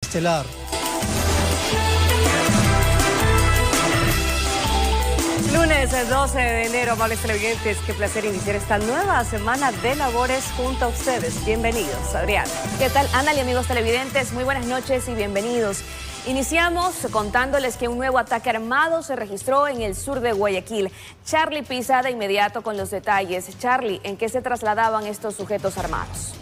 estelar. Lunes 12 de enero, amables televidentes, qué placer iniciar esta nueva semana de labores junto a ustedes. Bienvenidos, Adriana. ¿Qué tal, Ana y amigos televidentes? Muy buenas noches y bienvenidos. Iniciamos contándoles que un nuevo ataque armado se registró en el sur de Guayaquil. Charlie Pisa de inmediato con los detalles. Charlie, ¿en qué se trasladaban estos sujetos armados?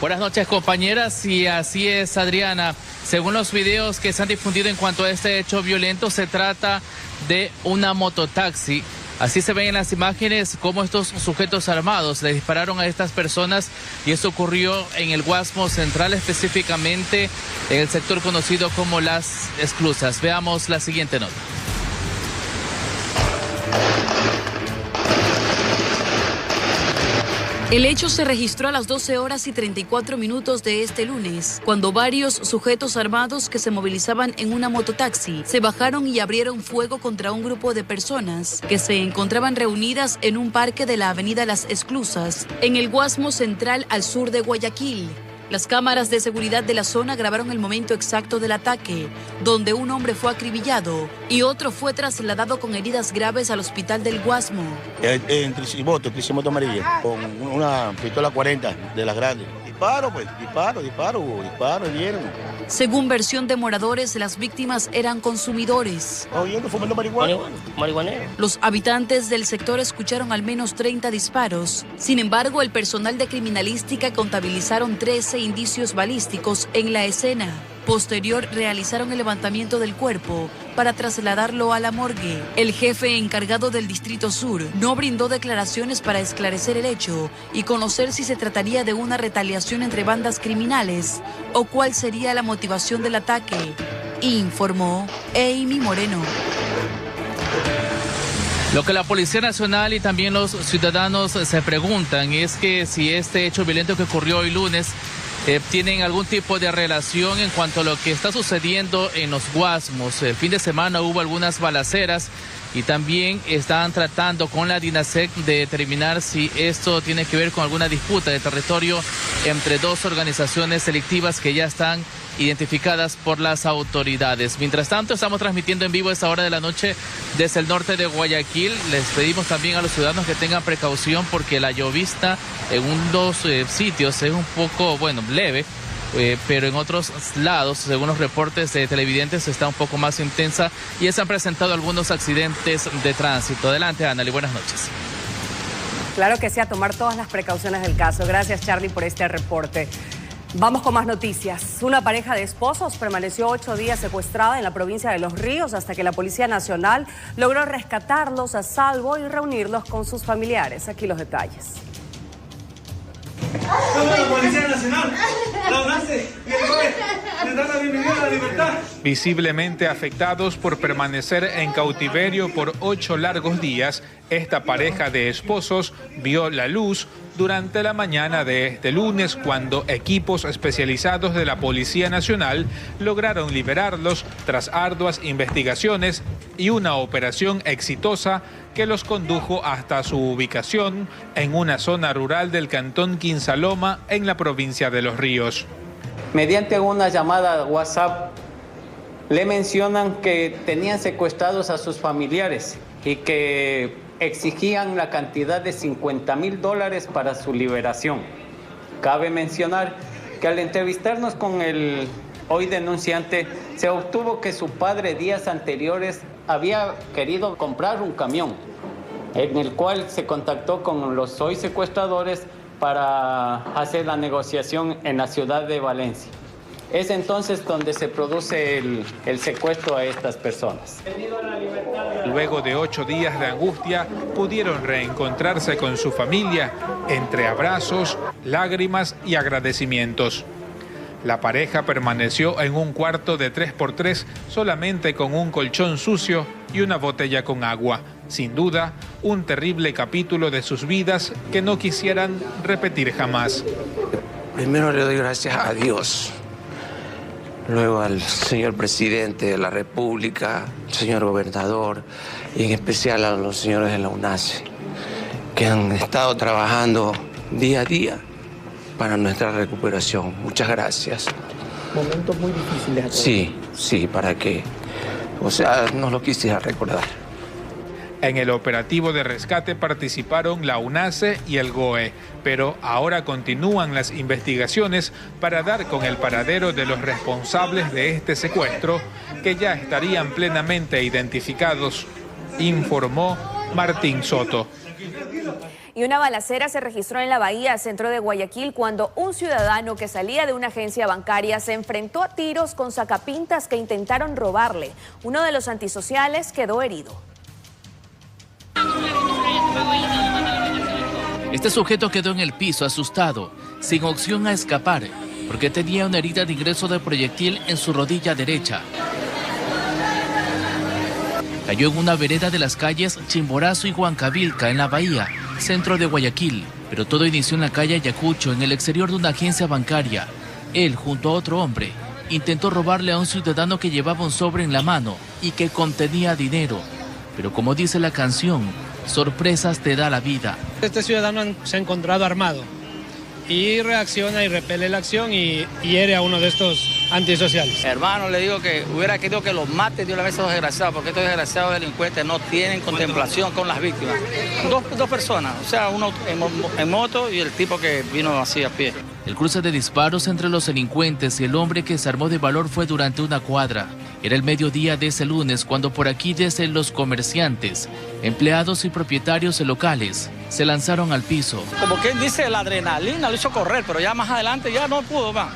Buenas noches, compañeras, y así es, Adriana. Según los videos que se han difundido en cuanto a este hecho violento, se trata de una mototaxi. Así se ven en las imágenes cómo estos sujetos armados le dispararon a estas personas, y esto ocurrió en el Guasmo Central, específicamente en el sector conocido como Las Esclusas. Veamos la siguiente nota. El hecho se registró a las 12 horas y 34 minutos de este lunes, cuando varios sujetos armados que se movilizaban en una mototaxi se bajaron y abrieron fuego contra un grupo de personas que se encontraban reunidas en un parque de la avenida Las Esclusas, en el Guasmo Central al sur de Guayaquil. Las cámaras de seguridad de la zona grabaron el momento exacto del ataque, donde un hombre fue acribillado y otro fue trasladado con heridas graves al hospital del Guasmo. En tricimoto amarilla, con una pistola 40 de las grandes. Disparo, vieron. Según versión de moradores, las víctimas eran consumidores. Fumando marihuana. Los habitantes del sector escucharon al menos 30 disparos. Sin embargo, el personal de criminalística contabilizaron 13 indicios balísticos en la escena. Posterior, realizaron el levantamiento del cuerpo para trasladarlo a la morgue. El jefe encargado del Distrito Sur no brindó declaraciones para esclarecer el hecho y conocer si se trataría de una retaliación entre bandas criminales o cuál sería la motivación del ataque, informó Amy Moreno. Lo que la Policía Nacional y también los ciudadanos se preguntan es que si este hecho violento que ocurrió hoy lunes tienen algún tipo de relación en cuanto a lo que está sucediendo en los Guasmos. El fin de semana hubo algunas balaceras y también están tratando con la DINASEC de determinar si esto tiene que ver con alguna disputa de territorio entre dos organizaciones delictivas que ya están identificadas por las autoridades. Mientras tanto, estamos transmitiendo en vivo a esta hora de la noche desde el norte de Guayaquil. Les pedimos también a los ciudadanos que tengan precaución porque la llovizna en unos sitios es un poco, leve, pero en otros lados, según los reportes de televidentes, está un poco más intensa y se han presentado algunos accidentes de tránsito. Adelante, Ana, y buenas noches. Claro que sí, a tomar todas las precauciones del caso. Gracias, Charlie, por este reporte. Vamos con más noticias. Una pareja de esposos permaneció 8 días secuestrada en la provincia de Los Ríos hasta que la Policía Nacional logró rescatarlos a salvo y reunirlos con sus familiares. Aquí los detalles. Somos la Policía Nacional, la UNACE y el GOE, les dan la bienvenida a la libertad. Visiblemente afectados por permanecer en cautiverio por 8 largos días, esta pareja de esposos vio la luz durante la mañana de este lunes, cuando equipos especializados de la Policía Nacional lograron liberarlos tras arduas investigaciones y una operación exitosa que los condujo hasta su ubicación en una zona rural del cantón Quinsaloma, en la provincia de Los Ríos. Mediante una llamada WhatsApp le mencionan que tenían secuestrados a sus familiares y que exigían la cantidad de $50,000 para su liberación. Cabe mencionar que al entrevistarnos con el hoy denunciante, se obtuvo que su padre días anteriores había querido comprar un camión, en el cual se contactó con los hoy secuestradores para hacer la negociación en la ciudad de Valencia. Es entonces donde se produce el secuestro a estas personas. Luego de 8 días de angustia, pudieron reencontrarse con su familia entre abrazos, lágrimas y agradecimientos. La pareja permaneció en un cuarto de 3x3 solamente con un colchón sucio y una botella con agua. Sin duda, un terrible capítulo de sus vidas que no quisieran repetir jamás. Primero le doy gracias a Dios, luego al señor presidente de la República, señor gobernador y en especial a los señores de la UNACE, que han estado trabajando día a día para nuestra recuperación. Muchas gracias. momentos muy difíciles. Sí, para que, no lo quisiera recordar. En el operativo de rescate participaron la UNACE y el GOE, pero ahora continúan las investigaciones para dar con el paradero de los responsables de este secuestro, que ya estarían plenamente identificados, informó Martín Soto. Y una balacera se registró en la Bahía, centro de Guayaquil, cuando un ciudadano que salía de una agencia bancaria se enfrentó a tiros con sacapintas que intentaron robarle. Uno de los antisociales quedó herido. Este sujeto quedó en el piso asustado, sin opción a escapar, porque tenía una herida de ingreso de proyectil en su rodilla derecha. Cayó en una vereda de las calles Chimborazo y Huancavilca, en la Bahía, centro de Guayaquil. Pero todo inició en la calle Ayacucho, en el exterior de una agencia bancaria. Él, junto a otro hombre, intentó robarle a un ciudadano que llevaba un sobre en la mano y que contenía dinero. Pero como dice la canción, sorpresas te da la vida. Este ciudadano se ha encontrado armado y reacciona y repele la acción y hiere a uno de estos antisociales. Hermano, le digo que hubiera querido que los mate de una vez a los desgraciados, porque estos desgraciados delincuentes no tienen contemplación con las víctimas. Dos personas, uno en moto y el tipo que vino así a pie. El cruce de disparos entre los delincuentes y el hombre que se armó de valor fue durante una cuadra. Era el mediodía de ese lunes cuando por aquí desde los comerciantes, empleados y propietarios locales se lanzaron al piso. Como quien dice, la adrenalina lo hizo correr, pero ya más adelante ya no pudo más.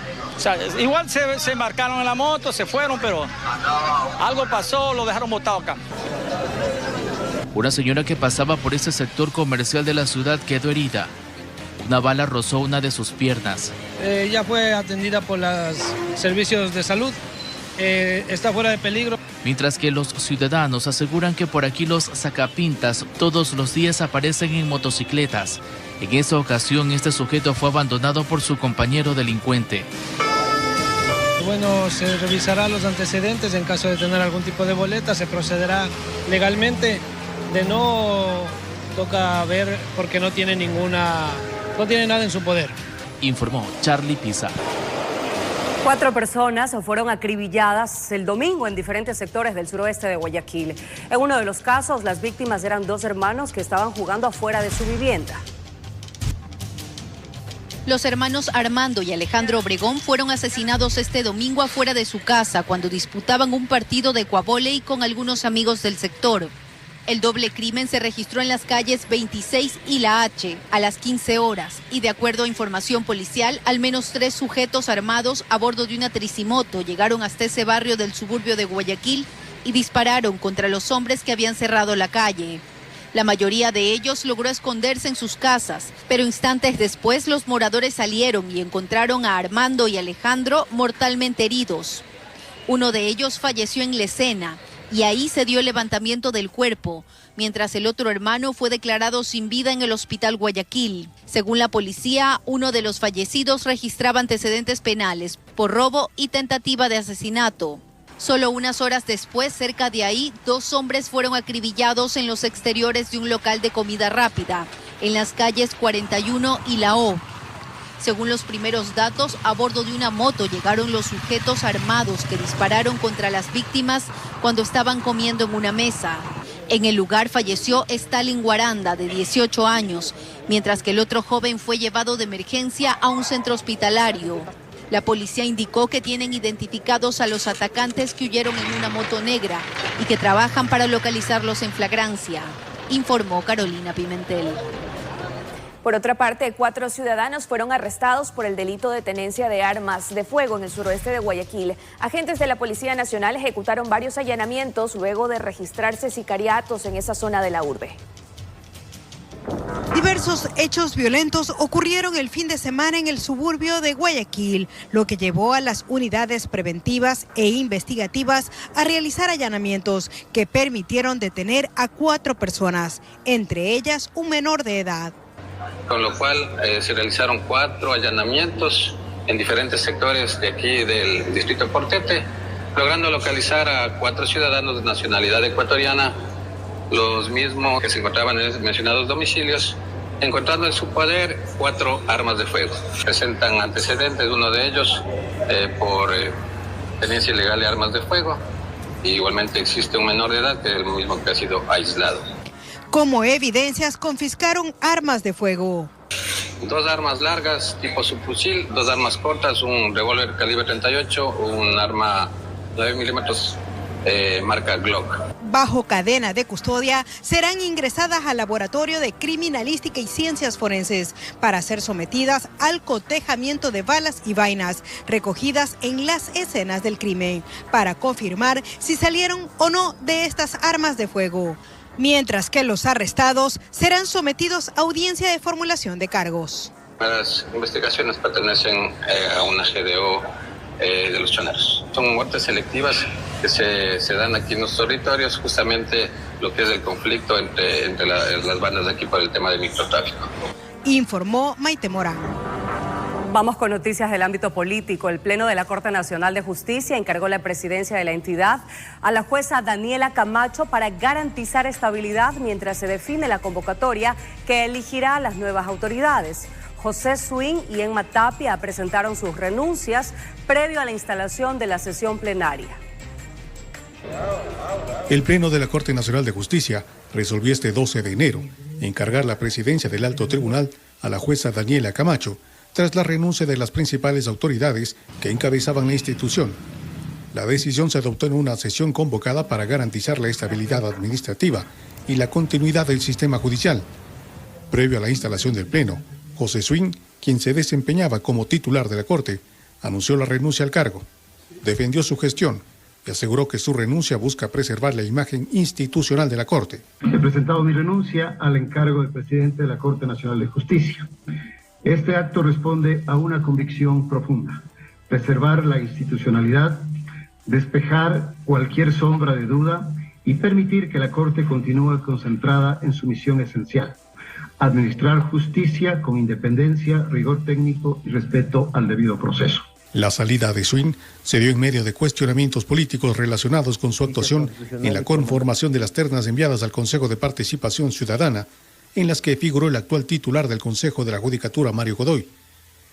Igual se embarcaron en la moto, se fueron, pero algo pasó, lo dejaron botado acá. Una señora que pasaba por ese sector comercial de la ciudad quedó herida. Una bala rozó una de sus piernas. Ya fue atendida por los servicios de salud. Está fuera de peligro. Mientras que los ciudadanos aseguran que por aquí los sacapintas todos los días aparecen en motocicletas. En esa ocasión este sujeto fue abandonado por su compañero delincuente. Bueno, se revisará los antecedentes. En caso de tener algún tipo de boleta se procederá legalmente. De no, toca ver porque no tiene nada en su poder. Informó Charlie Pisa. 4 personas fueron acribilladas el domingo en diferentes sectores del suroeste de Guayaquil. En uno de los casos, las víctimas eran 2 hermanos que estaban jugando afuera de su vivienda. Los hermanos Armando y Alejandro Obregón fueron asesinados este domingo afuera de su casa cuando disputaban un partido de cuavóley con algunos amigos del sector. El doble crimen se registró en las calles 26 y La H a las 15 horas y de acuerdo a información policial, al menos 3 sujetos armados a bordo de una tricimoto llegaron hasta ese barrio del suburbio de Guayaquil y dispararon contra los hombres que habían cerrado la calle. La mayoría de ellos logró esconderse en sus casas, pero instantes después los moradores salieron y encontraron a Armando y Alejandro mortalmente heridos. Uno de ellos falleció en la escena y ahí se dio el levantamiento del cuerpo, mientras el otro hermano fue declarado sin vida en el hospital Guayaquil. Según la policía, uno de los fallecidos registraba antecedentes penales por robo y tentativa de asesinato. Solo unas horas después, cerca de ahí, 2 hombres fueron acribillados en los exteriores de un local de comida rápida, en las calles 41 y La O. Según los primeros datos, a bordo de una moto llegaron los sujetos armados que dispararon contra las víctimas cuando estaban comiendo en una mesa. En el lugar falleció Stalin Guaranda, de 18 años, mientras que el otro joven fue llevado de emergencia a un centro hospitalario. La policía indicó que tienen identificados a los atacantes que huyeron en una moto negra y que trabajan para localizarlos en flagrancia, informó Carolina Pimentel. Por otra parte, 4 ciudadanos fueron arrestados por el delito de tenencia de armas de fuego en el suroeste de Guayaquil. Agentes de la Policía Nacional ejecutaron varios allanamientos luego de registrarse sicariatos en esa zona de la urbe. Diversos hechos violentos ocurrieron el fin de semana en el suburbio de Guayaquil, lo que llevó a las unidades preventivas e investigativas a realizar allanamientos que permitieron detener a 4 personas, entre ellas un menor de edad. Con lo cual se realizaron 4 allanamientos en diferentes sectores de aquí del distrito de Portete, logrando localizar a 4 ciudadanos de nacionalidad ecuatoriana, los mismos que se encontraban en los mencionados domicilios, encontrando en su poder 4 armas de fuego. Presentan antecedentes, uno de ellos por tenencia ilegal de armas de fuego. Y igualmente existe un menor de edad que es el mismo que ha sido aislado. Como evidencias, confiscaron armas de fuego. 2 armas largas tipo subfusil, 2 armas cortas, un revólver calibre 38, un arma 9 milímetros marca Glock. Bajo cadena de custodia, serán ingresadas al Laboratorio de Criminalística y Ciencias Forenses para ser sometidas al cotejamiento de balas y vainas recogidas en las escenas del crimen, para confirmar si salieron o no de estas armas de fuego. Mientras que los arrestados serán sometidos a audiencia de formulación de cargos. Las investigaciones pertenecen a una GDO de los choneros. Son muertes selectivas que se dan aquí en los territorios, justamente lo que es el conflicto entre las bandas de aquí por el tema de microtráfico. Informó Maite Morán. Vamos con noticias del ámbito político. El Pleno de la Corte Nacional de Justicia encargó la presidencia de la entidad a la jueza Daniela Camacho para garantizar estabilidad mientras se define la convocatoria que elegirá a las nuevas autoridades. José Swing y Emma Tapia presentaron sus renuncias previo a la instalación de la sesión plenaria. El Pleno de la Corte Nacional de Justicia resolvió este 12 de enero encargar la presidencia del Alto Tribunal a la jueza Daniela Camacho tras la renuncia de las principales autoridades que encabezaban la institución. La decisión se adoptó en una sesión convocada para garantizar la estabilidad administrativa y la continuidad del sistema judicial. Previo a la instalación del Pleno, José Swing, quien se desempeñaba como titular de la Corte, anunció la renuncia al cargo. Defendió su gestión y aseguró que su renuncia busca preservar la imagen institucional de la Corte. He presentado mi renuncia al encargo de presidente de la Corte Nacional de Justicia. Este acto responde a una convicción profunda: preservar la institucionalidad, despejar cualquier sombra de duda y permitir que la Corte continúe concentrada en su misión esencial: administrar justicia con independencia, rigor técnico y respeto al debido proceso. La salida de Swing se dio en medio de cuestionamientos políticos relacionados con su actuación en la conformación de las ternas enviadas al Consejo de Participación Ciudadana, en las que figuró el actual titular del Consejo de la Judicatura, Mario Godoy.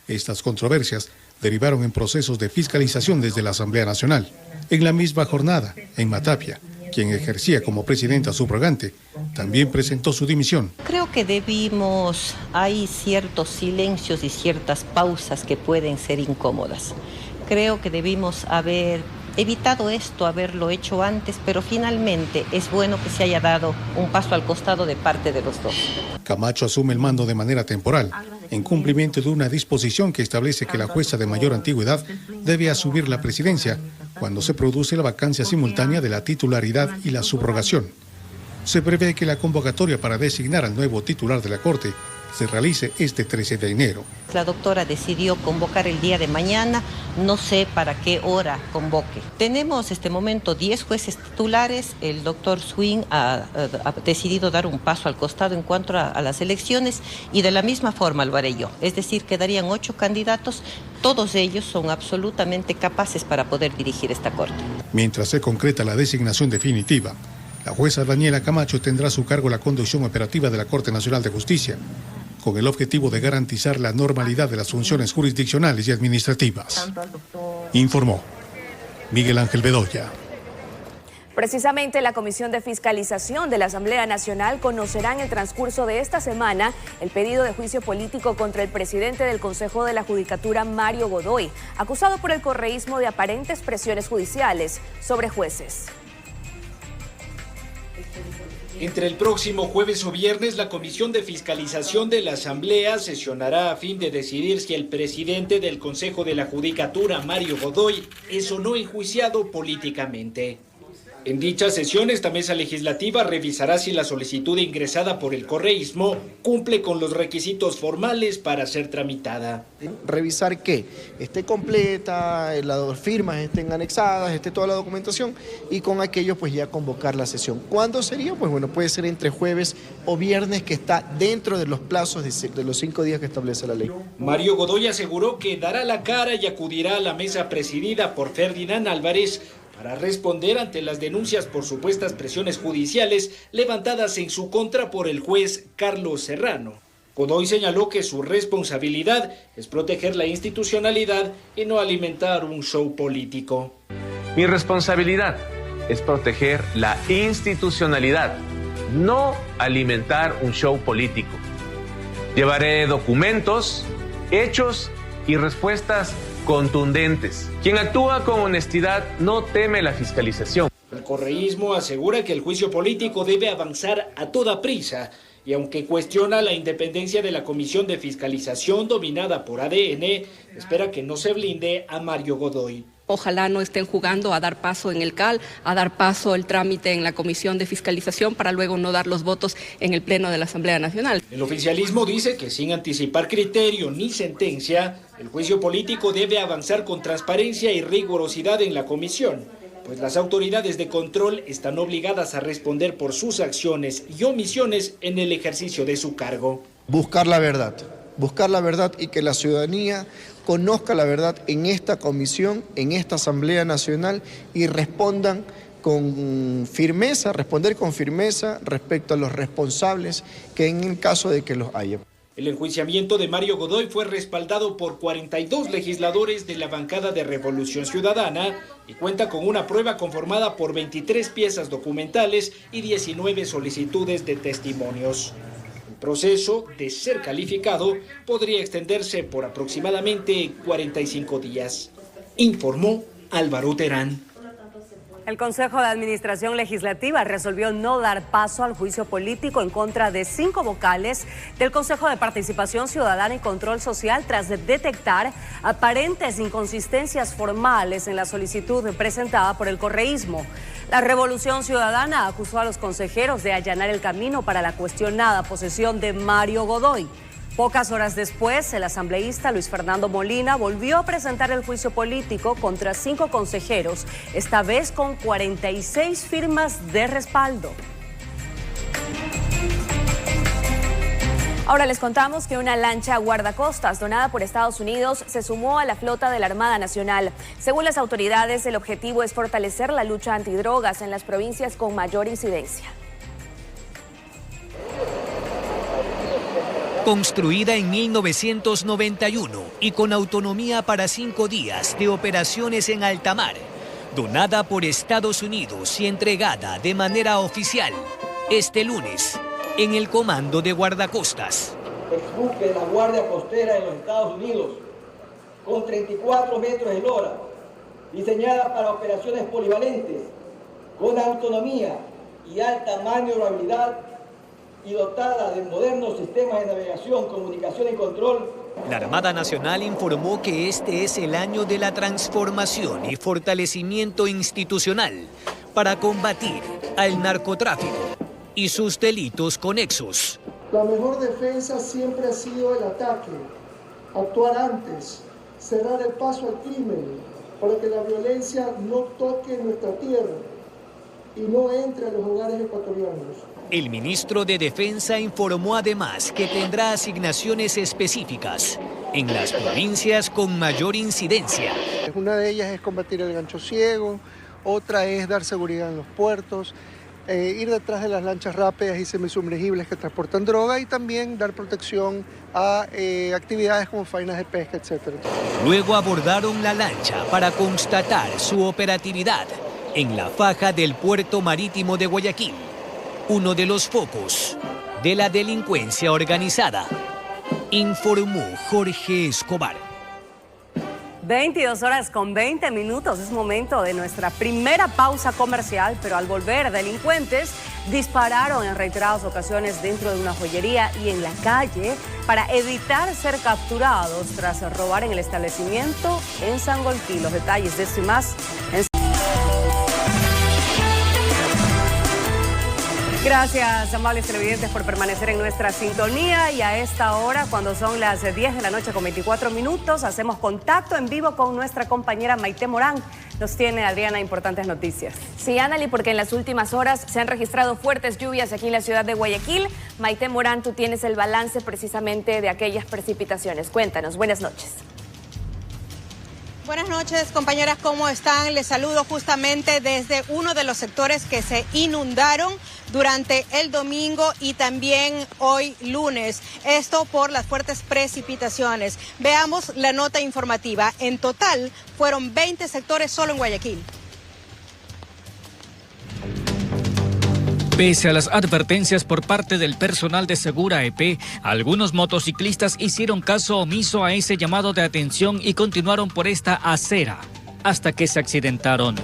Estas controversias derivaron en procesos de fiscalización desde la Asamblea Nacional. En la misma jornada, Emma Tapia, quien ejercía como presidenta subrogante, también presentó su dimisión. Creo que hay ciertos silencios y ciertas pausas que pueden ser incómodas. Creo que debimos haber evitado esto, haberlo hecho antes, pero finalmente es bueno que se haya dado un paso al costado de parte de los dos. Camacho asume el mando de manera temporal, en cumplimiento de una disposición que establece que la jueza de mayor antigüedad debe asumir la presidencia cuando se produce la vacancia simultánea de la titularidad y la subrogación. Se prevé que la convocatoria para designar al nuevo titular de la Corte se realice este 13 de enero. La doctora decidió convocar el día de mañana, no sé para qué hora convoque. Tenemos este momento 10 jueces titulares, el doctor Swing ha decidido dar un paso al costado en cuanto a las elecciones y de la misma forma lo haré yo. Es decir, quedarían 8 candidatos, todos ellos son absolutamente capaces para poder dirigir esta Corte. Mientras se concreta la designación definitiva, la jueza Daniela Camacho tendrá a su cargo la conducción operativa de la Corte Nacional de Justicia, con el objetivo de garantizar la normalidad de las funciones jurisdiccionales y administrativas. Informó Miguel Ángel Bedoya. Precisamente la Comisión de Fiscalización de la Asamblea Nacional conocerá en el transcurso de esta semana el pedido de juicio político contra el presidente del Consejo de la Judicatura, Mario Godoy, acusado por el correísmo de aparentes presiones judiciales sobre jueces. Entre el próximo jueves o viernes, la Comisión de Fiscalización de la Asamblea sesionará a fin de decidir si el presidente del Consejo de la Judicatura, Mario Godoy, es o no enjuiciado políticamente. En dicha sesión, esta mesa legislativa revisará si la solicitud ingresada por el correísmo cumple con los requisitos formales para ser tramitada. Revisar que esté completa, las firmas estén anexadas, esté toda la documentación y con aquello pues ya convocar la sesión. ¿Cuándo sería? Pues bueno, puede ser entre jueves o viernes, que está dentro de los plazos de los 5 días que establece la ley. Mario Godoy aseguró que dará la cara y acudirá a la mesa presidida por Ferdinand Álvarez para responder ante las denuncias por supuestas presiones judiciales levantadas en su contra por el juez Carlos Serrano. Godoy señaló que su responsabilidad es proteger la institucionalidad y no alimentar un show político. Mi responsabilidad es proteger la institucionalidad, no alimentar un show político. Llevaré documentos, hechos y respuestas contundentes. Quien actúa con honestidad no teme la fiscalización. El correísmo asegura que el juicio político debe avanzar a toda prisa y aunque cuestiona la independencia de la Comisión de Fiscalización dominada por ADN, espera que no se blinde a Mario Godoy. Ojalá no estén jugando a dar paso en el CAL, a dar paso el trámite en la Comisión de Fiscalización para luego no dar los votos en el Pleno de la Asamblea Nacional. El oficialismo dice que sin anticipar criterio ni sentencia, el juicio político debe avanzar con transparencia y rigurosidad en la comisión, pues las autoridades de control están obligadas a responder por sus acciones y omisiones en el ejercicio de su cargo. Buscar la verdad y que la ciudadanía conozca la verdad en esta comisión, en esta Asamblea Nacional y responder con firmeza respecto a los responsables que en el caso de que los haya. El enjuiciamiento de Mario Godoy fue respaldado por 42 legisladores de la bancada de Revolución Ciudadana y cuenta con una prueba conformada por 23 piezas documentales y 19 solicitudes de testimonios. El proceso, de ser calificado, podría extenderse por aproximadamente 45 días, informó Álvaro Terán. El Consejo de Administración Legislativa resolvió no dar paso al juicio político en contra de 5 vocales del Consejo de Participación Ciudadana y Control Social tras detectar aparentes inconsistencias formales en la solicitud presentada por el correísmo. La Revolución Ciudadana acusó a los consejeros de allanar el camino para la cuestionada posesión de Mario Godoy. Pocas horas después, el asambleísta Luis Fernando Molina volvió a presentar el juicio político contra 5 consejeros, esta vez con 46 firmas de respaldo. Ahora les contamos que una lancha guardacostas donada por Estados Unidos se sumó a la flota de la Armada Nacional. Según las autoridades, el objetivo es fortalecer la lucha antidrogas en las provincias con mayor incidencia. Construida en 1991 y con autonomía para 5 días de operaciones en alta mar, donada por Estados Unidos y entregada de manera oficial este lunes en el Comando de Guardacostas. Exbuque de la Guardia Costera de los Estados Unidos, con 34 metros de lora, diseñada para operaciones polivalentes, con autonomía y alta maniobrabilidad, y dotada de modernos sistemas de navegación, comunicación y control. La Armada Nacional informó que este es el año de la transformación y fortalecimiento institucional para combatir al narcotráfico y sus delitos conexos. La mejor defensa siempre ha sido el ataque, actuar antes, cerrar el paso al crimen, para que la violencia no toque nuestra tierra y no entre a los hogares ecuatorianos. El ministro de Defensa informó además que tendrá asignaciones específicas en las provincias con mayor incidencia. Una de ellas es combatir el gancho ciego, otra es dar seguridad en los puertos, ir detrás de las lanchas rápidas y semisumergibles que transportan droga y también dar protección a actividades como faenas de pesca, etc. Luego abordaron la lancha para constatar su operatividad en la faja del puerto marítimo de Guayaquil, uno de los focos de la delincuencia organizada, informó Jorge Escobar. 22 horas con 20 minutos, es momento de nuestra primera pausa comercial, pero al volver, delincuentes dispararon en reiteradas ocasiones dentro de una joyería y en la calle para evitar ser capturados tras robar en el establecimiento en Sangolquí. Los detalles de esto y más en... Gracias, amables televidentes, por permanecer en nuestra sintonía y a esta hora, cuando son las 10 de la noche con 24 minutos, hacemos contacto en vivo con nuestra compañera Maite Morán. Nos tiene, Adriana, importantes noticias. Sí, Anneli, porque en las últimas horas se han registrado fuertes lluvias aquí en la ciudad de Guayaquil. Maite Morán, tú tienes el balance precisamente de aquellas precipitaciones. Cuéntanos, buenas noches. Buenas noches, compañeras, ¿cómo están? Les saludo justamente desde uno de los sectores que se inundaron durante el domingo y también hoy lunes. Esto por las fuertes precipitaciones. Veamos la nota informativa. En total fueron 20 sectores solo en Guayaquil. Pese a las advertencias por parte del personal de Segura EP, algunos motociclistas hicieron caso omiso a ese llamado de atención y continuaron por esta acera hasta que se accidentaron.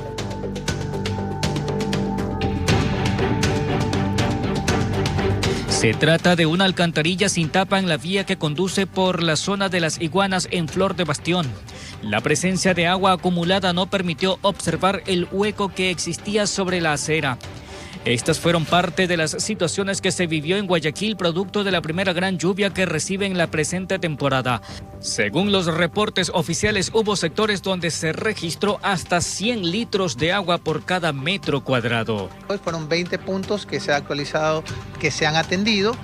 Se trata de una alcantarilla sin tapa en la vía que conduce por la zona de las Iguanas en Flor de Bastión. La presencia de agua acumulada no permitió observar el hueco que existía sobre la acera. Estas fueron parte de las situaciones que se vivió en Guayaquil producto de la primera gran lluvia que recibe en la presente temporada. Según los reportes oficiales, hubo sectores donde se registró hasta 100 litros de agua por cada metro cuadrado. Hoy fueron 20 puntos que se ha actualizado, que se han atendido,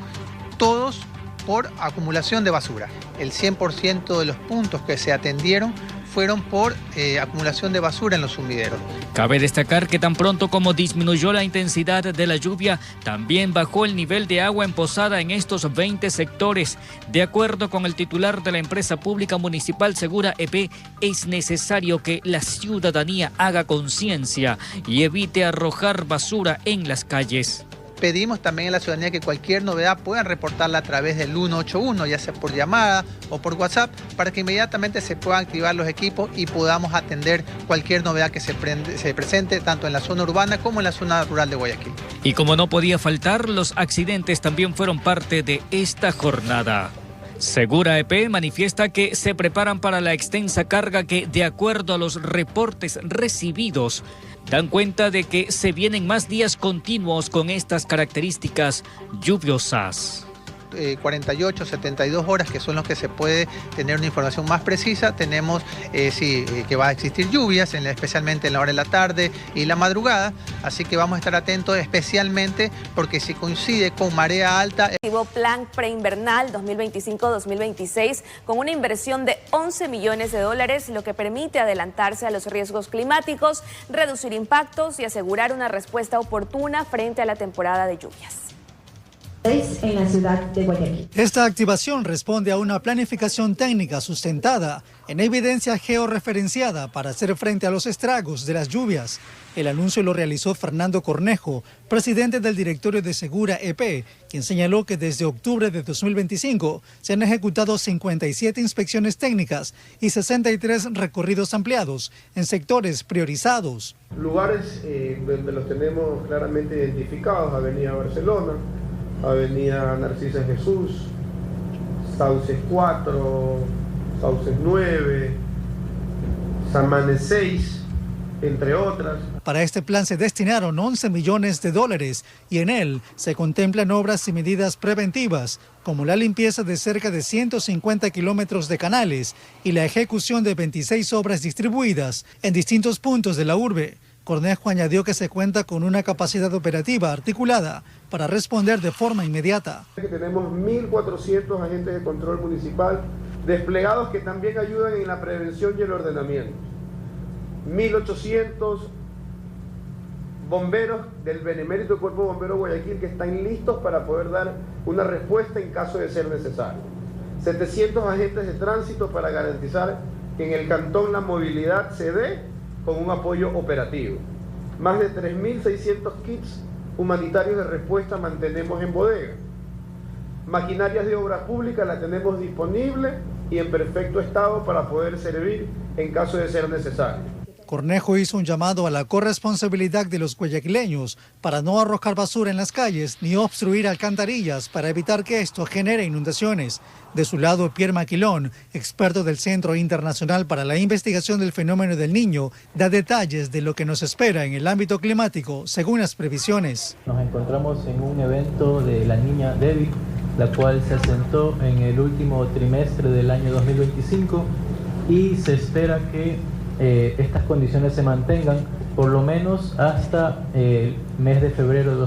todos por acumulación de basura. El 100% de los puntos que se atendieron fueron por acumulación de basura en los sumideros. Cabe destacar que tan pronto como disminuyó la intensidad de la lluvia, también bajó el nivel de agua en Posada en estos 20 sectores. De acuerdo con el titular de la empresa pública municipal Segura EP, es necesario que la ciudadanía haga conciencia y evite arrojar basura en las calles. Pedimos también a la ciudadanía que cualquier novedad puedan reportarla a través del 181, ya sea por llamada o por WhatsApp, para que inmediatamente se puedan activar los equipos y podamos atender cualquier novedad que se presente, tanto en la zona urbana como en la zona rural de Guayaquil. Y como no podía faltar, los accidentes también fueron parte de esta jornada. Segura EP manifiesta que se preparan para la extensa carga que, de acuerdo a los reportes recibidos, dan cuenta de que se vienen más días continuos con estas características lluviosas. 48, 72 horas, que son los que se puede tener una información más precisa. Tenemos que va a existir lluvias, especialmente en la hora de la tarde y la madrugada, así que vamos a estar atentos especialmente porque si coincide con marea alta. Plan preinvernal 2025-2026 con una inversión de 11 millones de dólares, lo que permite adelantarse a los riesgos climáticos, reducir impactos y asegurar una respuesta oportuna frente a la temporada de lluvias. En la ciudad de Guayaquil. Esta activación responde a una planificación técnica sustentada en evidencia georreferenciada para hacer frente a los estragos de las lluvias. El anuncio lo realizó Fernando Cornejo, presidente del directorio de Segura EP, quien señaló que desde octubre de 2025 se han ejecutado 57 inspecciones técnicas y 63 recorridos ampliados en sectores priorizados. Lugares donde los tenemos claramente identificados: Avenida Barcelona, Avenida Narcisa Jesús, Sauces 4, Sauces 9, Samanes 6, entre otras. Para este plan se destinaron 11 millones de dólares y en él se contemplan obras y medidas preventivas como la limpieza de cerca de 150 kilómetros de canales y la ejecución de 26 obras distribuidas en distintos puntos de la urbe. Cornejo añadió que se cuenta con una capacidad operativa articulada para responder de forma inmediata. Tenemos 1.400 agentes de control municipal desplegados que también ayudan en la prevención y el ordenamiento. 1.800 bomberos del Benemérito Cuerpo Bombero Guayaquil que están listos para poder dar una respuesta en caso de ser necesario. 700 agentes de tránsito para garantizar que en el cantón la movilidad se dé con un apoyo operativo. Más de 3.600 kits humanitarios de respuesta mantenemos en bodega. Maquinarias de obra pública la tenemos disponible y en perfecto estado para poder servir en caso de ser necesario. Cornejo hizo un llamado a la corresponsabilidad de los guayaquileños para no arrojar basura en las calles ni obstruir alcantarillas para evitar que esto genere inundaciones. De su lado, Pierre Maquilón, experto del Centro Internacional para la Investigación del Fenómeno del Niño, da detalles de lo que nos espera en el ámbito climático según las previsiones. Nos encontramos en un evento de la niña débil, la cual se asentó en el último trimestre del año 2025 y se espera que estas condiciones se mantengan por lo menos hasta el mes de febrero del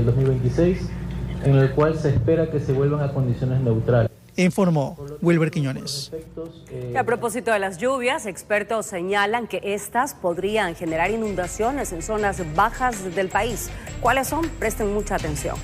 2026, en el cual se espera que se vuelvan a condiciones neutrales. informó Wilber Quiñones. Y a propósito de las lluvias, expertos señalan que estas podrían generar inundaciones en zonas bajas del país. ¿Cuáles son? Presten mucha atención.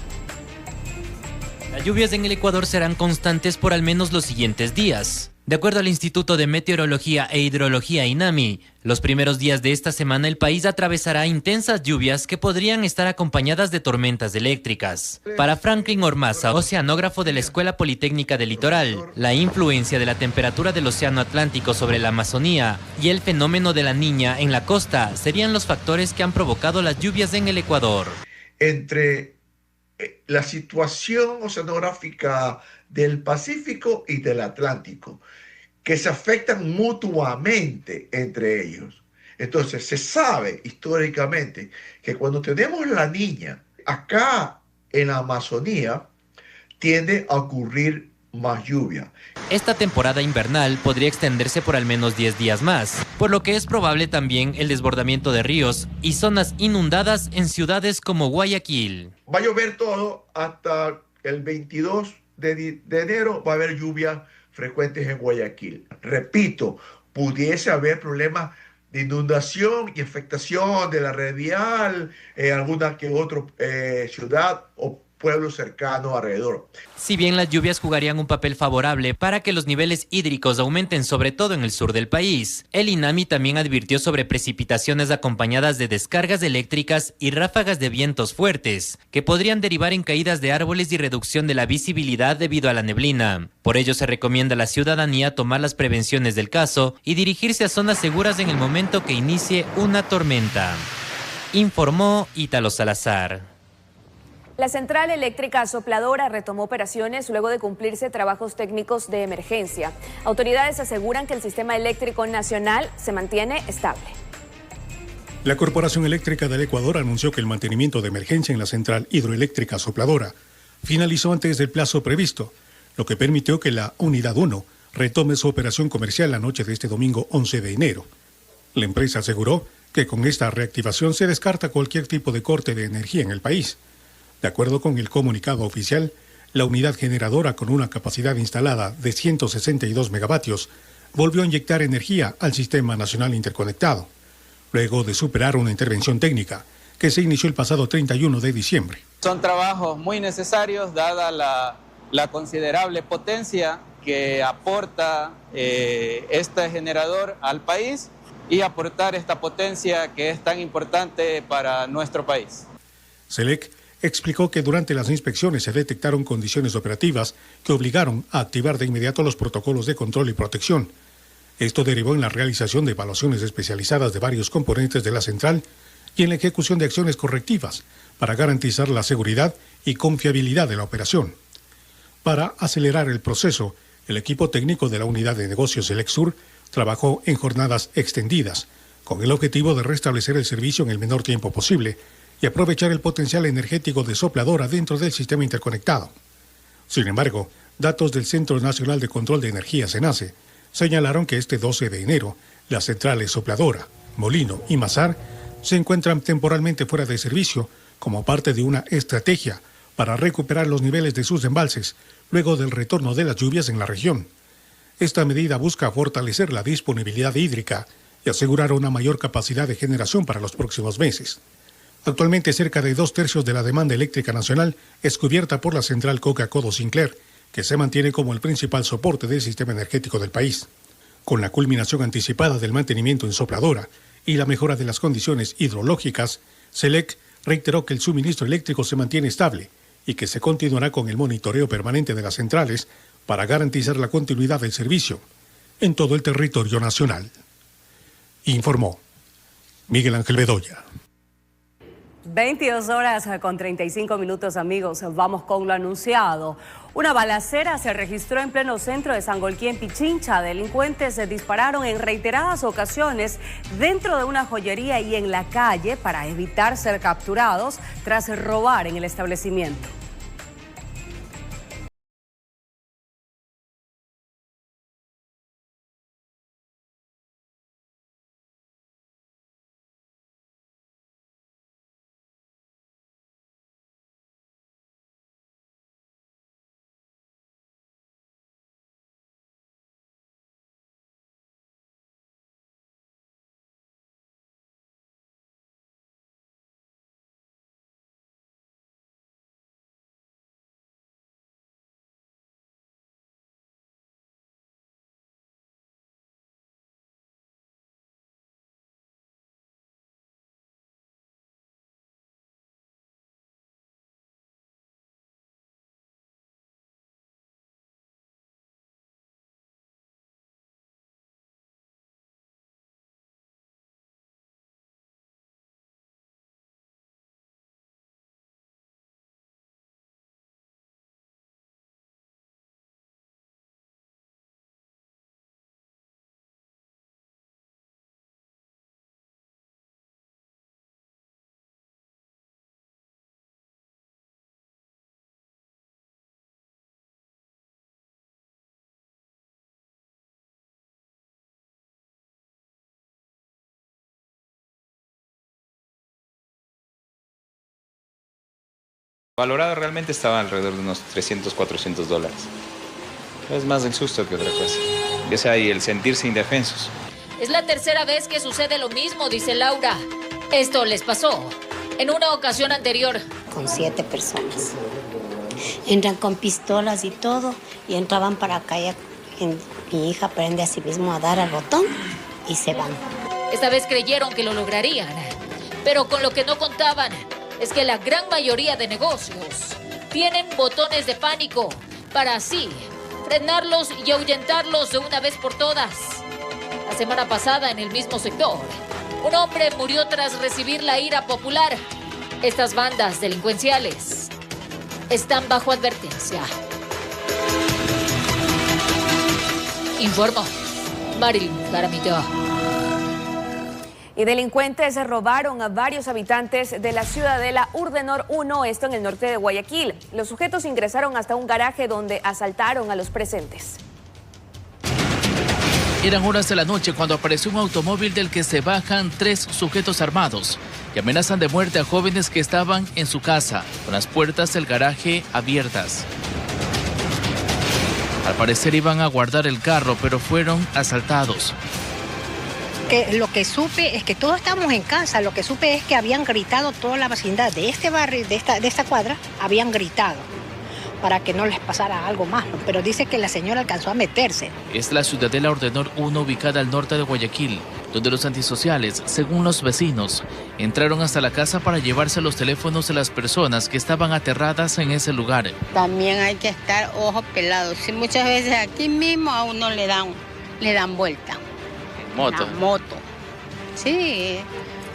Las lluvias en el Ecuador serán constantes por al menos los siguientes días. De acuerdo al Instituto de Meteorología e Hidrología INAMI, los primeros días de esta semana el país atravesará intensas lluvias que podrían estar acompañadas de tormentas eléctricas. Para Franklin Ormaza, oceanógrafo de la Escuela Politécnica del Litoral, la influencia de la temperatura del Océano Atlántico sobre la Amazonía y el fenómeno de la Niña en la costa serían los factores que han provocado las lluvias en el Ecuador. Entre la situación oceanográfica del Pacífico y del Atlántico, que se afectan mutuamente entre ellos. Entonces, se sabe históricamente que cuando tenemos la Niña, acá en la Amazonía, tiende a ocurrir más lluvia. Esta temporada invernal podría extenderse por al menos 10 días más, por lo que es probable también el desbordamiento de ríos y zonas inundadas en ciudades como Guayaquil. Va a llover todo hasta el 22 de enero, va a haber lluvias frecuentes en Guayaquil. Repito, pudiese haber problemas de inundación y afectación de la red vial en alguna que otra ciudad o pueblo cercano alrededor. Si bien las lluvias jugarían un papel favorable para que los niveles hídricos aumenten sobre todo en el sur del país, el INAMI también advirtió sobre precipitaciones acompañadas de descargas eléctricas y ráfagas de vientos fuertes, que podrían derivar en caídas de árboles y reducción de la visibilidad debido a la neblina. Por ello se recomienda a la ciudadanía tomar las prevenciones del caso y dirigirse a zonas seguras en el momento que inicie una tormenta. Informó Ítalo Salazar. La central eléctrica sopladora retomó operaciones luego de cumplirse trabajos técnicos de emergencia. Autoridades aseguran que el sistema eléctrico nacional se mantiene estable. La Corporación Eléctrica del Ecuador anunció que el mantenimiento de emergencia en la central hidroeléctrica sopladora finalizó antes del plazo previsto, lo que permitió que la Unidad 1 retome su operación comercial la noche de este domingo 11 de enero. La empresa aseguró que con esta reactivación se descarta cualquier tipo de corte de energía en el país. De acuerdo con el comunicado oficial, la unidad generadora con una capacidad instalada de 162 megavatios volvió a inyectar energía al Sistema Nacional Interconectado, luego de superar una intervención técnica que se inició el pasado 31 de diciembre. Son trabajos muy necesarios dada la considerable potencia que aporta este generador al país y aportar esta potencia que es tan importante para nuestro país. SELEC explicó que durante las inspecciones se detectaron condiciones operativas que obligaron a activar de inmediato los protocolos de control y protección. Esto derivó en la realización de evaluaciones especializadas de varios componentes de la central y en la ejecución de acciones correctivas para garantizar la seguridad y confiabilidad de la operación. Para acelerar el proceso, el equipo técnico de la Unidad de Negocios Selexur trabajó en jornadas extendidas, con el objetivo de restablecer el servicio en el menor tiempo posible y aprovechar el potencial energético de sopladora dentro del sistema interconectado. Sin embargo, datos del Centro Nacional de Control de Energía, CENACE, señalaron que este 12 de enero, las centrales Sopladora, Molino y Mazar se encuentran temporalmente fuera de servicio como parte de una estrategia para recuperar los niveles de sus embalses luego del retorno de las lluvias en la región. Esta medida busca fortalecer la disponibilidad hídrica y asegurar una mayor capacidad de generación para los próximos meses. Actualmente, cerca de 2/3 de la demanda eléctrica nacional es cubierta por la central Coca-Codo Sinclair, que se mantiene como el principal soporte del sistema energético del país. Con la culminación anticipada del mantenimiento en sopladora y la mejora de las condiciones hidrológicas, SELEC reiteró que el suministro eléctrico se mantiene estable y que se continuará con el monitoreo permanente de las centrales para garantizar la continuidad del servicio en todo el territorio nacional. Informó Miguel Ángel Bedoya. 22 horas con 35 minutos, amigos. Vamos con lo anunciado. Una balacera se registró en pleno centro de Sangolquí, en Pichincha. Delincuentes se dispararon en reiteradas ocasiones dentro de una joyería y en la calle para evitar ser capturados tras robar en el establecimiento. Valorado realmente estaba alrededor de unos $300, $400. Es más el susto que otra cosa. O sea, y el sentirse indefensos. Es la tercera vez que sucede lo mismo, dice Laura. Esto les pasó en una ocasión anterior. Con 7 personas. Entran con pistolas y todo, y entraban para acá. Mi hija aprende a sí mismo a dar al botón y se van. Esta vez creyeron que lo lograrían, pero con lo que no contaban es que la gran mayoría de negocios tienen botones de pánico para así frenarlos y ahuyentarlos de una vez por todas. La semana pasada, en el mismo sector, un hombre murió tras recibir la ira popular. Estas bandas delincuenciales están bajo advertencia. Informó Marilyn Jaramillo. Y delincuentes robaron a varios habitantes de la ciudadela Urdenor 1, esto en el norte de Guayaquil. Los sujetos ingresaron hasta un garaje donde asaltaron a los presentes. Eran horas de la noche cuando apareció un automóvil del que se bajan 3 sujetos armados y amenazan de muerte a jóvenes que estaban en su casa, con las puertas del garaje abiertas. Al parecer iban a guardar el carro, pero fueron asaltados. Lo que supe es que todos estábamos en casa. Lo que supe es que habían gritado toda la vecindad de este barrio, de esta cuadra, habían gritado para que no les pasara algo más. Pero dice que la señora alcanzó a meterse. Es la ciudadela Urdenor 1 ubicada al norte de Guayaquil, donde los antisociales, según los vecinos, entraron hasta la casa para llevarse los teléfonos de las personas que estaban aterradas en ese lugar. También hay que estar ojos pelados. Sí, muchas veces aquí mismo a uno le dan vuelta. Moto. Una moto. Sí,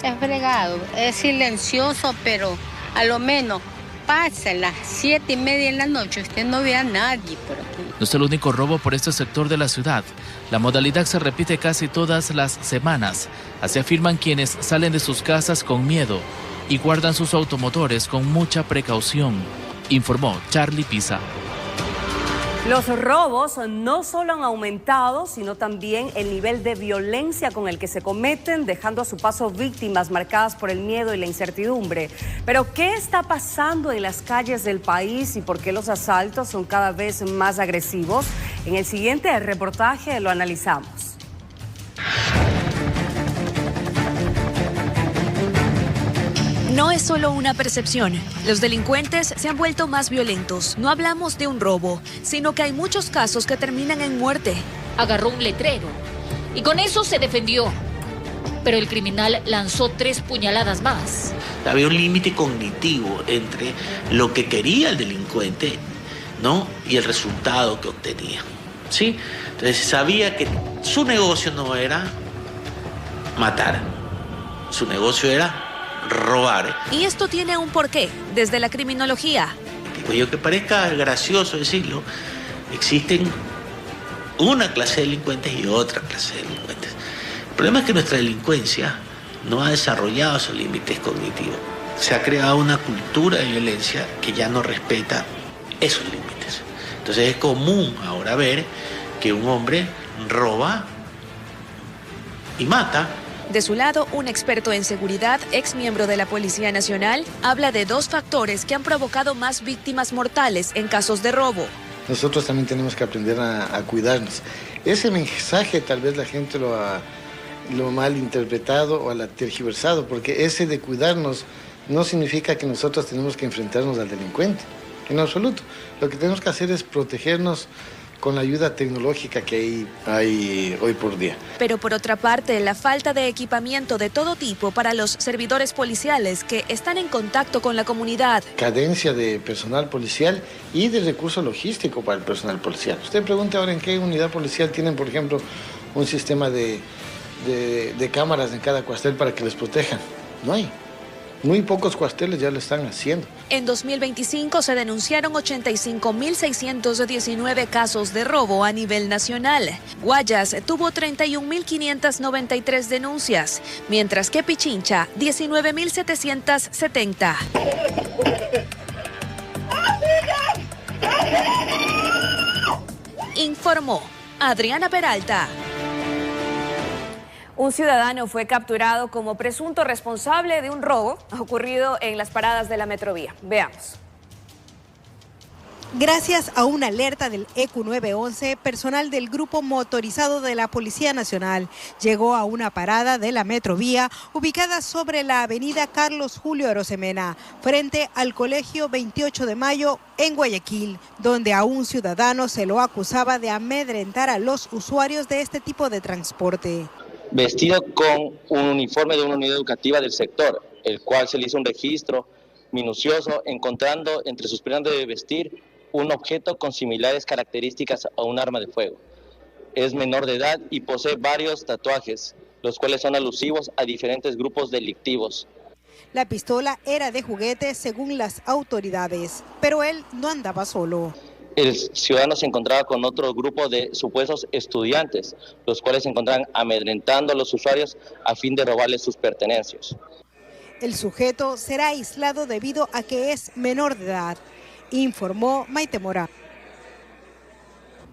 es fregado, es silencioso, pero a lo menos pasa las 7:30 de la noche, usted no ve a nadie por aquí. No es el único robo por este sector de la ciudad. La modalidad se repite casi todas las semanas. Así afirman quienes salen de sus casas con miedo y guardan sus automotores con mucha precaución, informó Charlie Pisa. Los robos no solo han aumentado, sino también el nivel de violencia con el que se cometen, dejando a su paso víctimas marcadas por el miedo y la incertidumbre. Pero, ¿qué está pasando en las calles del país y por qué los asaltos son cada vez más agresivos? En el siguiente reportaje lo analizamos. No es solo una percepción. Los delincuentes se han vuelto más violentos. No hablamos de un robo, sino que hay muchos casos que terminan en muerte. Agarró un letrero y con eso se defendió. Pero el criminal lanzó 3 puñaladas más. Había un límite cognitivo entre lo que quería el delincuente, ¿no?, y el resultado que obtenía. ¿Sí? Entonces sabía que su negocio no era matar, su negocio era robar. Y esto tiene un porqué, desde la criminología. Pues yo que parezca gracioso decirlo, existen una clase de delincuentes y otra clase de delincuentes. El problema es que nuestra delincuencia no ha desarrollado esos límites cognitivos. Se ha creado una cultura de violencia que ya no respeta esos límites. Entonces es común ahora ver que un hombre roba y mata. De su lado, un experto en seguridad, ex miembro de la Policía Nacional, habla de 2 factores que han provocado más víctimas mortales en casos de robo. Nosotros también tenemos que aprender a cuidarnos. Ese mensaje tal vez la gente lo ha mal interpretado o lo ha tergiversado, porque ese de cuidarnos no significa que nosotros tenemos que enfrentarnos al delincuente, en absoluto. Lo que tenemos que hacer es protegernos con la ayuda tecnológica que hay hoy por día. Pero por otra parte, la falta de equipamiento de todo tipo para los servidores policiales que están en contacto con la comunidad. Cadencia de personal policial y de recurso logístico para el personal policial. Usted pregunta ahora en qué unidad policial tienen, por ejemplo, un sistema de cámaras en cada cuartel para que les protejan. No hay. Muy pocos cuarteles ya lo están haciendo. En 2025 se denunciaron 85.619 casos de robo a nivel nacional. Guayas tuvo 31.593 denuncias, mientras que Pichincha 19.770. Informó Adriana Peralta. Un ciudadano fue capturado como presunto responsable de un robo ocurrido en las paradas de la Metrovía. Veamos. Gracias a una alerta del ECU 911, personal del Grupo Motorizado de la Policía Nacional llegó a una parada de la Metrovía ubicada sobre la avenida Carlos Julio Arosemena, frente al Colegio 28 de Mayo en Guayaquil, donde a un ciudadano se lo acusaba de amedrentar a los usuarios de este tipo de transporte. Vestido con un uniforme de una unidad educativa del sector, el cual se le hizo un registro minucioso, encontrando entre sus prendas de vestir un objeto con similares características a un arma de fuego. Es menor de edad y posee varios tatuajes, los cuales son alusivos a diferentes grupos delictivos. La pistola era de juguete según las autoridades, pero él no andaba solo. El ciudadano se encontraba con otro grupo de supuestos estudiantes, los cuales se encontraban amedrentando a los usuarios a fin de robarles sus pertenencias. El sujeto será aislado debido a que es menor de edad, informó Maite Mora.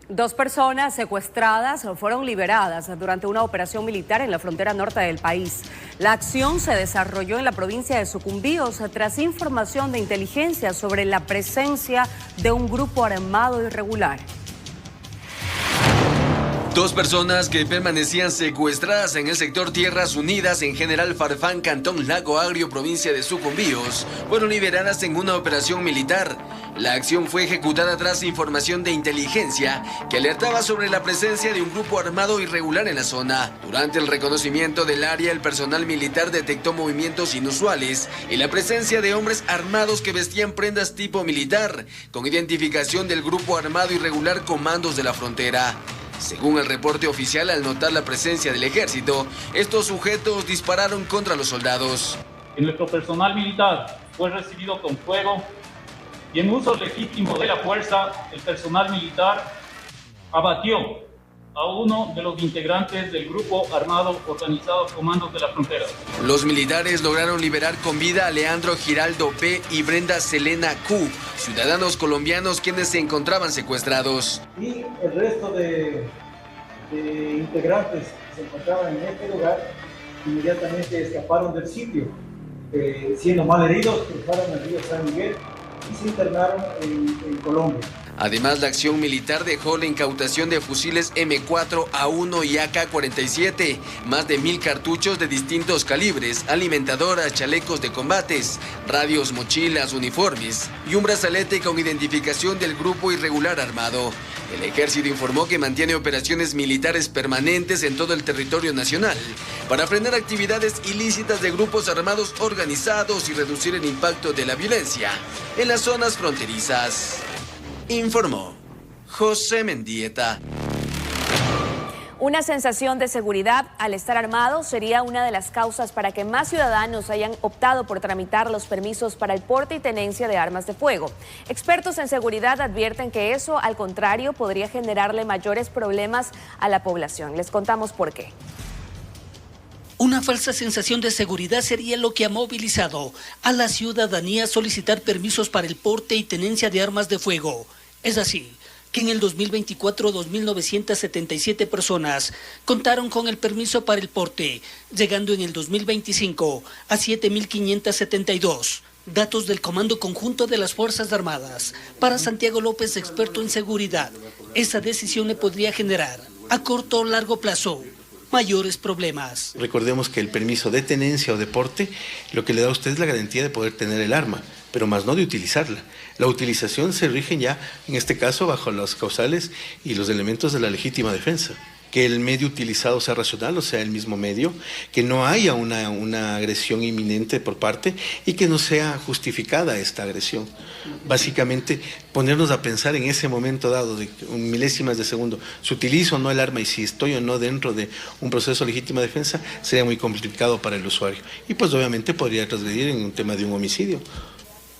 2 personas secuestradas fueron liberadas durante una operación militar en la frontera norte del país. La acción se desarrolló en la provincia de Sucumbíos tras información de inteligencia sobre la presencia de un grupo armado irregular. 2 personas que permanecían secuestradas en el sector Tierras Unidas en General Farfán, Cantón Lago Agrio, provincia de Sucumbíos, fueron liberadas en una operación militar. La acción fue ejecutada tras información de inteligencia que alertaba sobre la presencia de un grupo armado irregular en la zona. Durante el reconocimiento del área, el personal militar detectó movimientos inusuales y la presencia de hombres armados que vestían prendas tipo militar, con identificación del grupo armado irregular Comandos de la Frontera. Según el reporte oficial, al notar la presencia del ejército, estos sujetos dispararon contra los soldados. Nuestro personal militar fue recibido con fuego y en uso legítimo de la fuerza, el personal militar abatió a uno de los integrantes del grupo armado organizado Comandos de la Frontera. Los militares lograron liberar con vida a Leandro Giraldo P. y Brenda Selena Q., ciudadanos colombianos quienes se encontraban secuestrados. Y el resto de integrantes que se encontraban en este lugar inmediatamente escaparon del sitio, siendo mal heridos, cruzaron el río San Miguel y se internaron en Colombia. Además, la acción militar dejó la incautación de fusiles M4, A1 y AK-47, más de 1,000 cartuchos de distintos calibres, alimentadoras, chalecos de combates, radios, mochilas, uniformes y un brazalete con identificación del grupo irregular armado. El ejército informó que mantiene operaciones militares permanentes en todo el territorio nacional para frenar actividades ilícitas de grupos armados organizados y reducir el impacto de la violencia en las zonas fronterizas. Informó José Mendieta. Una sensación de seguridad al estar armado sería una de las causas para que más ciudadanos hayan optado por tramitar los permisos para el porte y tenencia de armas de fuego. Expertos en seguridad advierten que eso, al contrario, podría generarle mayores problemas a la población. Les contamos por qué. Una falsa sensación de seguridad sería lo que ha movilizado a la ciudadanía a solicitar permisos para el porte y tenencia de armas de fuego. Es así que en el 2024, 2.977 personas contaron con el permiso para el porte, llegando en el 2025 a 7.572. Datos del Comando Conjunto de las Fuerzas Armadas. Para Santiago López, experto en seguridad, esa decisión le podría generar, a corto o largo plazo, mayores problemas. Recordemos que el permiso de tenencia o de porte lo que le da a usted es la garantía de poder tener el arma, pero más no de utilizarla. La utilización se rige ya, en este caso, bajo las causales y los elementos de la legítima defensa. Que el medio utilizado sea racional, o sea, el mismo medio, que no haya una agresión inminente por parte y que no sea justificada esta agresión. Básicamente, ponernos a pensar en ese momento dado, de milésimas de segundo, si utilizo o no el arma y si estoy o no dentro de un proceso de legítima defensa, sería muy complicado para el usuario. Y pues obviamente podría transgredir en un tema de un homicidio.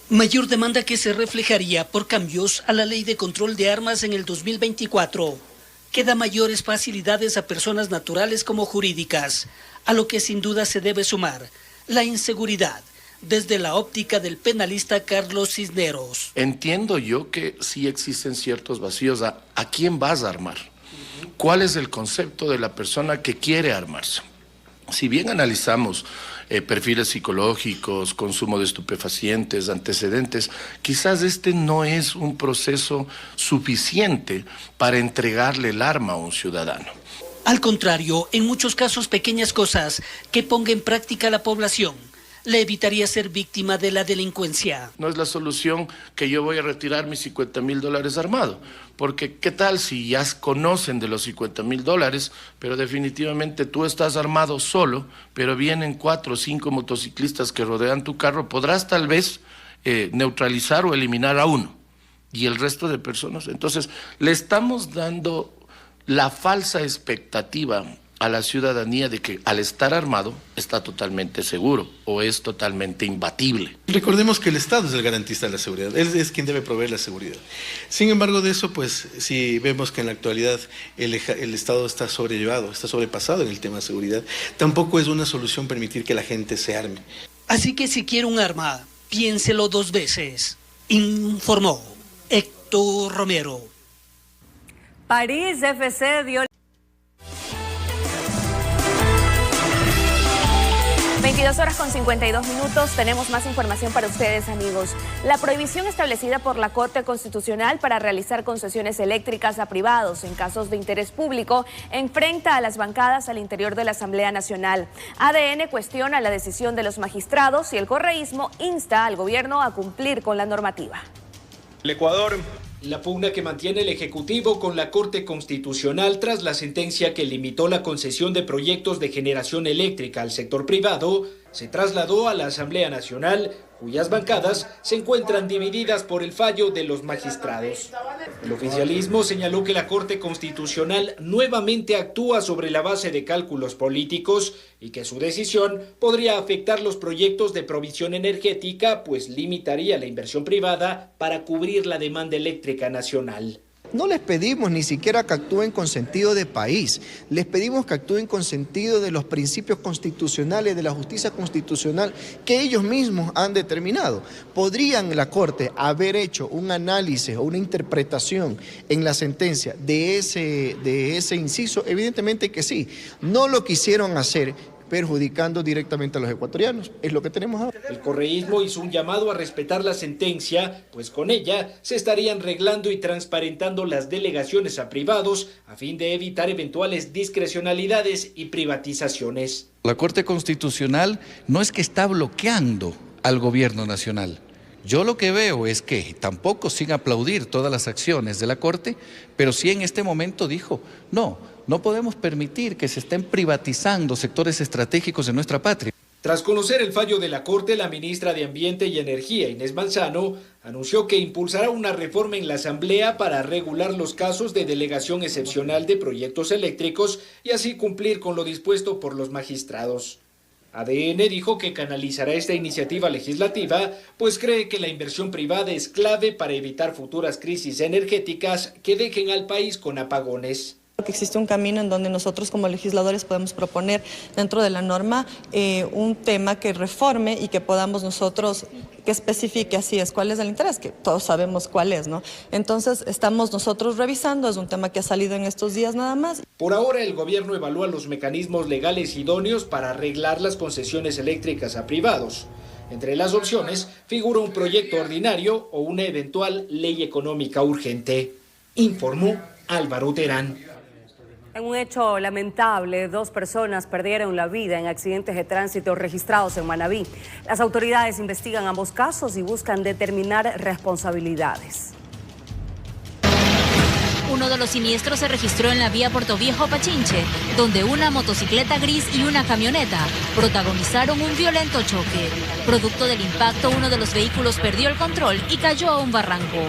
Mayor demanda que se reflejaría por cambios a la Ley de Control de Armas en el 2024. Que da mayores facilidades a personas naturales como jurídicas, a lo que sin duda se debe sumar la inseguridad, desde la óptica del penalista Carlos Cisneros. Entiendo yo que sí existen ciertos vacíos. ¿A quién vas a armar? ¿Cuál es el concepto de la persona que quiere armarse? Si bien analizamos perfiles psicológicos, consumo de estupefacientes, antecedentes, quizás este no es un proceso suficiente para entregarle el arma a un ciudadano. Al contrario, en muchos casos pequeñas cosas que ponga en práctica la población le evitaría ser víctima de la delincuencia. No es la solución que yo voy a retirar mis $50,000 armado, porque ¿qué tal si ya conocen de los $50,000, pero definitivamente tú estás armado solo, pero vienen 4 o 5 motociclistas que rodean tu carro? Podrás tal vez neutralizar o eliminar a uno y el resto de personas. Entonces, le estamos dando la falsa expectativa a la ciudadanía de que al estar armado está totalmente seguro o es totalmente imbatible. Recordemos que el Estado es el garantista de la seguridad, él es quien debe proveer la seguridad. Sin embargo de eso, pues si vemos que en la actualidad el Estado está sobrellevado, está sobrepasado en el tema de seguridad, tampoco es una solución permitir que la gente se arme. Así que si quiere un arma, piénselo 2 veces, informó Héctor Romero. París FC dio 22:52. Tenemos más información para ustedes, amigos. La prohibición establecida por la Corte Constitucional para realizar concesiones eléctricas a privados en casos de interés público enfrenta a las bancadas al interior de la Asamblea Nacional. ADN cuestiona la decisión de los magistrados y el correísmo insta al gobierno a cumplir con la normativa. El Ecuador. La pugna que mantiene el Ejecutivo con la Corte Constitucional tras la sentencia que limitó la concesión de proyectos de generación eléctrica al sector privado se trasladó a la Asamblea Nacional, cuyas bancadas se encuentran divididas por el fallo de los magistrados. El oficialismo señaló que la Corte Constitucional nuevamente actúa sobre la base de cálculos políticos y que su decisión podría afectar los proyectos de provisión energética, pues limitaría la inversión privada para cubrir la demanda eléctrica nacional. No les pedimos ni siquiera que actúen con sentido de país, les pedimos que actúen con sentido de los principios constitucionales, de la justicia constitucional que ellos mismos han determinado. ¿Podrían la Corte haber hecho un análisis o una interpretación en la sentencia de ese inciso? Evidentemente que sí. No lo quisieron hacer, perjudicando directamente a los ecuatorianos. Es lo que tenemos ahora. El correísmo hizo un llamado a respetar la sentencia, pues con ella se estarían reglando y transparentando las delegaciones a privados a fin de evitar eventuales discrecionalidades y privatizaciones. La Corte Constitucional no es que está bloqueando al gobierno nacional. Yo lo que veo es que tampoco sin aplaudir todas las acciones de la Corte, pero sí en este momento dijo, no podemos permitir que se estén privatizando sectores estratégicos de nuestra patria. Tras conocer el fallo de la Corte, la ministra de Ambiente y Energía, Inés Manzano, anunció que impulsará una reforma en la Asamblea para regular los casos de delegación excepcional de proyectos eléctricos y así cumplir con lo dispuesto por los magistrados. ADN dijo que canalizará esta iniciativa legislativa, pues cree que la inversión privada es clave para evitar futuras crisis energéticas que dejen al país con apagones. Que existe un camino en donde nosotros como legisladores podemos proponer dentro de la norma un tema que reforme y que podamos nosotros, que especifique así es cuál es el interés, que todos sabemos cuál es, ¿no? Entonces estamos nosotros revisando, es un tema que ha salido en estos días nada más. Por ahora el gobierno evalúa los mecanismos legales idóneos para arreglar las concesiones eléctricas a privados. Entre las opciones figura un proyecto ordinario o una eventual ley económica urgente, informó Álvaro Terán. En un hecho lamentable, 2 personas perdieron la vida en accidentes de tránsito registrados en Manabí. Las autoridades investigan ambos casos y buscan determinar responsabilidades. Uno de los siniestros se registró en la vía Puerto Viejo-Pachinche, donde una motocicleta gris y una camioneta protagonizaron un violento choque. Producto del impacto, uno de los vehículos perdió el control y cayó a un barranco.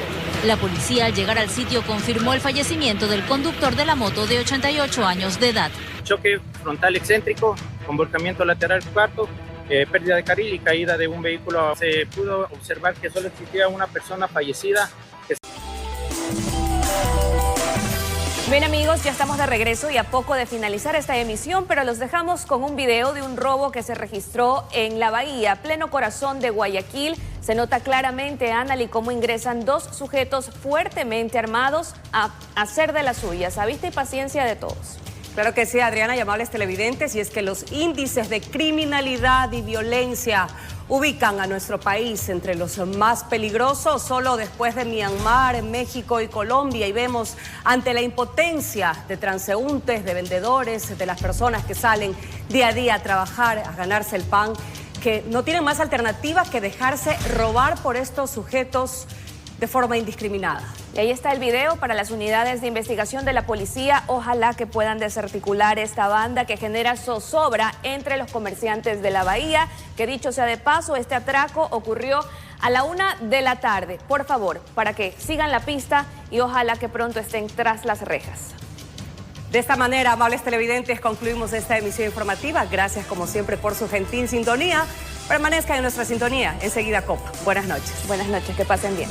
La policía, al llegar al sitio, confirmó el fallecimiento del conductor de la moto de 88 años de edad. Choque frontal excéntrico, con volcamiento lateral cuarto, pérdida de carril y caída de un vehículo. Se pudo observar que solo existía una persona fallecida. Bien amigos, ya estamos de regreso y a poco de finalizar esta emisión, pero los dejamos con un video de un robo que se registró en La Bahía, pleno corazón de Guayaquil. Se nota claramente, Anali, cómo ingresan 2 sujetos fuertemente armados a hacer de las suyas, a vista y paciencia de todos. Claro que sí, Adriana, y amables televidentes, y es que los índices de criminalidad y violencia ubican a nuestro país entre los más peligrosos, solo después de Myanmar, México y Colombia, y vemos ante la impotencia de transeúntes, de vendedores, de las personas que salen día a día a trabajar, a ganarse el pan, que no tienen más alternativa que dejarse robar por estos sujetos de forma indiscriminada. Y ahí está el video para las unidades de investigación de la policía. Ojalá que puedan desarticular esta banda que genera zozobra entre los comerciantes de la bahía, que dicho sea de paso, este atraco ocurrió a la 1 de la tarde. Por favor, para que sigan la pista y ojalá que pronto estén tras las rejas. De esta manera, amables televidentes, concluimos esta emisión informativa. Gracias, como siempre, por su gentil sintonía. Permanezcan en nuestra sintonía. Enseguida, Copa. Buenas noches. Buenas noches, que pasen bien.